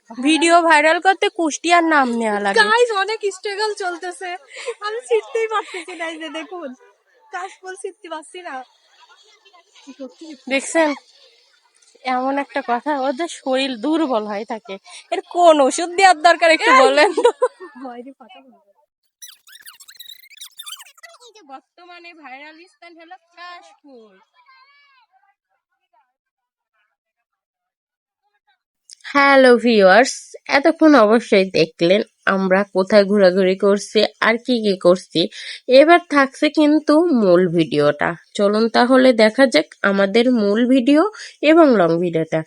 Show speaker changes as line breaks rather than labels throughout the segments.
Video viral করতে কুষ্টিয়ার নাম নেওয়া লাগে।
গাইস অনেক স্ট্রাগল চলতেছে, আমি ছিটতেই পারতেছি না। এই যে দেখুন কাশফুল ছিটতে পারছি না।
দেখছেন, এমন একটা কথা, ওদের শরীর দুর্বল হয়ে থাকে, এর কোন ওষুধ দেওয়ার দরকার একটু বলেন তো। বর্তমানে ভাইরাল স্থান হলো কাশফুল। হ্যালো ভিউয়ার্স, এতক্ষণ অবশ্যই দেখলেন আমরা কোথায় ঘোরাঘুরি করছি আর কি কি করছি। এবার থাকছে কিন্তু মূল ভিডিওটা। চলুন তাহলে দেখা যাক আমাদের মূল ভিডিও এবং লং ভিডিওটা।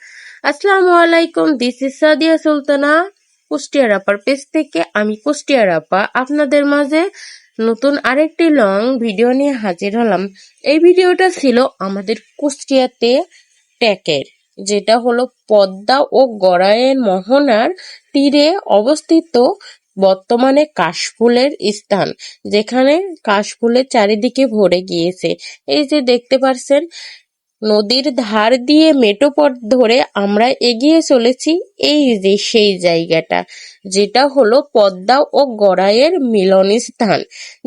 আসসালামু আলাইকুম, দিস ইজ সাদিয়া সুলতানা কুষ্টিয়ার আপার পেজ থেকে। আমি কুষ্টিয়ার আপা আপনাদের মাঝে নতুন আরেকটি লং ভিডিও নিয়ে হাজির হলাম। এই ভিডিওটা ছিল আমাদের কুষ্টিয়াতে ট্যাকের, যেটা হলো পদ্মা ও গড়াইয়ের মোহনার তীরে অবস্থিত বর্তমানে কাশফুলের স্থান, যেখানে কাশফুলের চারিদিকে ভরে গিয়েছে। এই যে দেখতে পাচ্ছেন, নদীর ধার দিয়ে মেঠো পথ ধরে আমরা এগিয়ে চলেছি। এই যে সেই জায়গাটা, যেটা হলো পদ্মা ও গড়াইয়ের মিলনস্থান,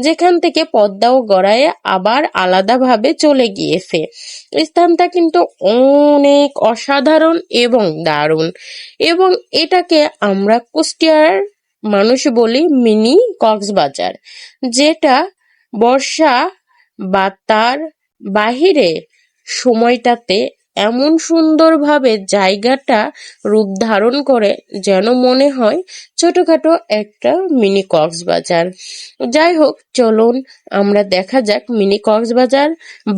যেখান থেকে পদ্মা ও গড়াইয়ে আবার আলাদাভাবে চলে গিয়েছে। স্থানটা কিন্তু অনেক অসাধারণ এবং দারুণ, এবং এটাকে আমরা কুষ্টিয়ার মানুষ বলি মিনি কক্সবাজার, যেটা বর্ষা বা তার বাহিরে সময়টাতে এমন সুন্দরভাবে জায়গাটা রূপ ধারণ করে যেন মনে হয় ছোটখাটো একটা মিনি কক্সবাজার। যাই হোক, চলুন আমরা দেখা যাক মিনি কক্সবাজার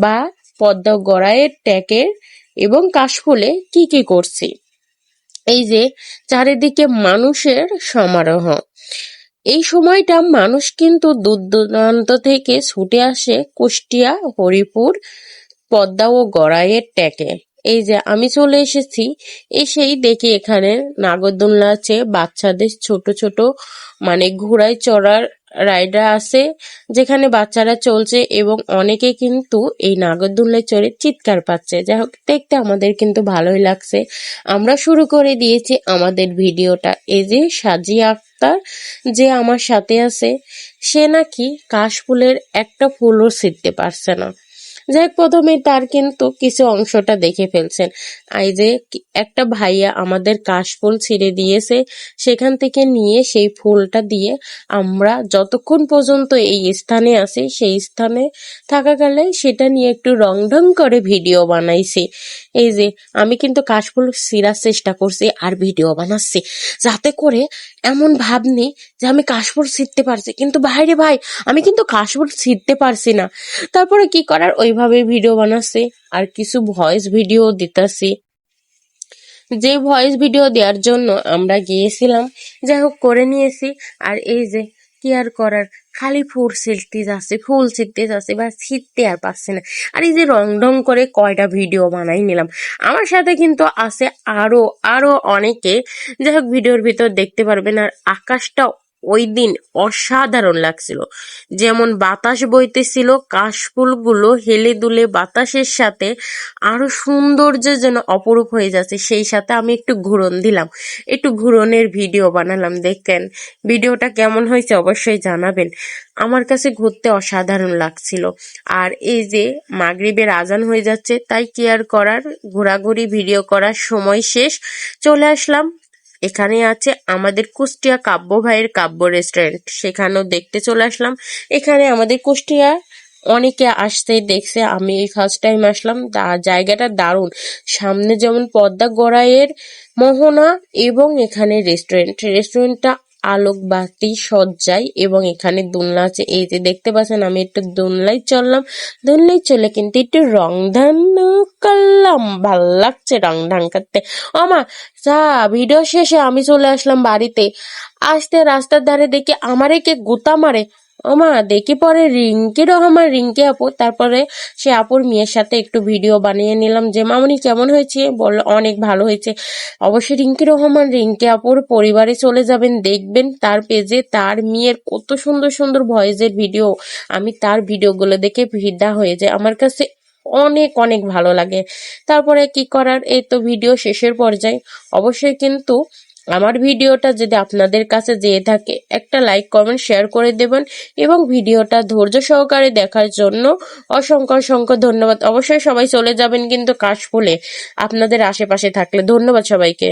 বা পদ্মা গড়াইয়ের ট্যাকের এবং কাশফুলে কি কি করছি। এই যে চারিদিকে মানুষের সমারোহ, এই সময়টা মানুষ কিন্তু দূর দূরান্ত থেকে ছুটে আসে কুষ্টিয়া, হরিপুর, পদ্মা ও গড়াইয়ের ট্যাকে। এই যে আমি চলে এসেছি, এসেই দেখি এখানে নাগরদোলনা আছে, বাচ্চাদের ছোট ছোট মানে ঘোড়ায় চড়ার রাইডার আছে, যেখানে বাচ্চারা চলছে এবং অনেকে কিন্তু এই নাগরদোলনায় চড়ে চিৎকার পাচ্ছে। যাই হোক, দেখতে আমাদের কিন্তু ভালোই লাগছে। আমরা শুরু করে দিয়েছি আমাদের ভিডিওটা। এই যে সাজিয়া আক্তার যে আমার সাথে আছে, সে নাকি কাশফুলের একটা ফুলও ছিঁড়তে পারছে না। যাই হোক, প্রথমে তার কিন্তু কিছু অংশটা দেখে ফেলছেন। এই যে একটা ভাইয়া আমাদের কাশফুল ছিঁড়ে দিয়েছে, সেখান থেকে নিয়ে সেই ফুলটা দিয়ে আমরা যতক্ষণ পর্যন্ত এই স্থানে আছি সেই স্থানে থাকাকালে সেটা নিয়ে একটু রংঢং করে ভিডিও বানাইছি। এই যে আমি কিন্তু কাশফুল ছিঁড়ার চেষ্টা করছি আর ভিডিও বানাচ্ছি, যাতে করে এমন ভাব নেই যে আমি কাশফুল ছিঁড়তে পারছি, কিন্তু ভাই রে ভাই, আমি কিন্তু কাশফুল ছিঁড়তে পারছি না। তারপরে কি করার, ওইভাবে ভিডিও বানাচ্ছি আর কিছু ভয়েস ভিডিও দিতেছি, যে ভয়েস ভিডিও দেওয়ার জন্য আমরা গিয়েছিলাম। যাই হোক, করে নিয়েছি। আর এই যে কি আর করার, খালি ফুল ছিঁড়তে যাচ্ছে বা ছিঁড়তে আর পারছে না। আর এই যে রং ঢং করে কয়টা ভিডিও বানাই নিলাম। আমার সাথে কিন্তু আছে আরো আরো অনেকে। যাই হোক, ভিডিওর ভিতর দেখতে পারবেন। আর আকাশটা ওই দিন অসাধারণ লাগছিল, যেমন বাতাস বইতেছিল, কাশফুলগুলো হেলে দুলে বাতাসের সাথে আরো সৌন্দর্য যেন অপরূপ হয়ে যাচ্ছে। সেই সাথে আমি একটু ঘুরন দিলাম, একটু ঘুরনের ভিডিও বানালাম। দেখেন ভিডিওটা কেমন হয়েছে অবশ্যই জানাবেন। আমার কাছে ঘুরতে অসাধারণ লাগছিল। আর এই যে মাগরিবের আজান হয়ে যাচ্ছে, তাই কি আর করার, ঘোরাঘুরি ভিডিও করার সময় শেষ, চলে আসলাম। এখানে আছে আমাদের কুষ্টিয়া কাব্য ভাইয়ের কাব্য রেস্টুরেন্ট, সেখানেও দেখতে চলে আসলাম। এখানে আমাদের কুষ্টিয়া অনেকে আসছে, দেখছে, আমি এই ফার্স্ট টাইম আসলাম। জায়গাটা দারুণ, সামনে যেমন পদ্মা গড়াইয়ের মোহনা এবং এখানে রেস্টুরেন্টটা আলোক বাতি সজ্জায়, এবং এখানে দোলনা আছে। এই যে দেখতে পাচ্ছেন, আমি একটু দোলনায় চললাম, দোলনায় চলে কিন্তু একটু রং ধান করলাম, ভাল লাগছে রং ঢং করতে। আমা যা, ভিডিও শেষে আমি চলে আসলাম বাড়িতে। আসতে রাস্তার ধারে দেখি আমারে কে গুতা মারে। ওমা, দেখি পরে রিঙ্কি আপু। তারপরে সে আপুর মেয়ের সাথে একটু ভিডিও বানিয়ে নিলাম যে মামনি কেমন হয়েছে, বললো অনেক ভালো হয়েছে। অবশ্যই রিঙ্কি আপুর পরিবারে চলে যাবেন, দেখবেন তার পেজে তার মেয়ের কত সুন্দর সুন্দর ভয়েসের ভিডিও। আমি তার ভিডিওগুলো দেখে ফিদা হয়ে যায়, আমার কাছে অনেক অনেক ভালো লাগে। তারপরে কি করার, এই তো ভিডিও শেষের পর্যায়ে। অবশ্যই কিন্তু আমার ভিডিওটা যদি আপনাদের কাছে যেয়ে থাকে একটা লাইক কমেন্ট শেয়ার করে দেবেন এবং ভিডিওটা ধৈর্য সহকারে দেখার জন্য অসংখ্য অসংখ্য ধন্যবাদ। অবশ্যই সবাই চলে যাবেন কিন্তু কাশফুলে আপনাদের আশেপাশে থাকলে। ধন্যবাদ সবাইকে।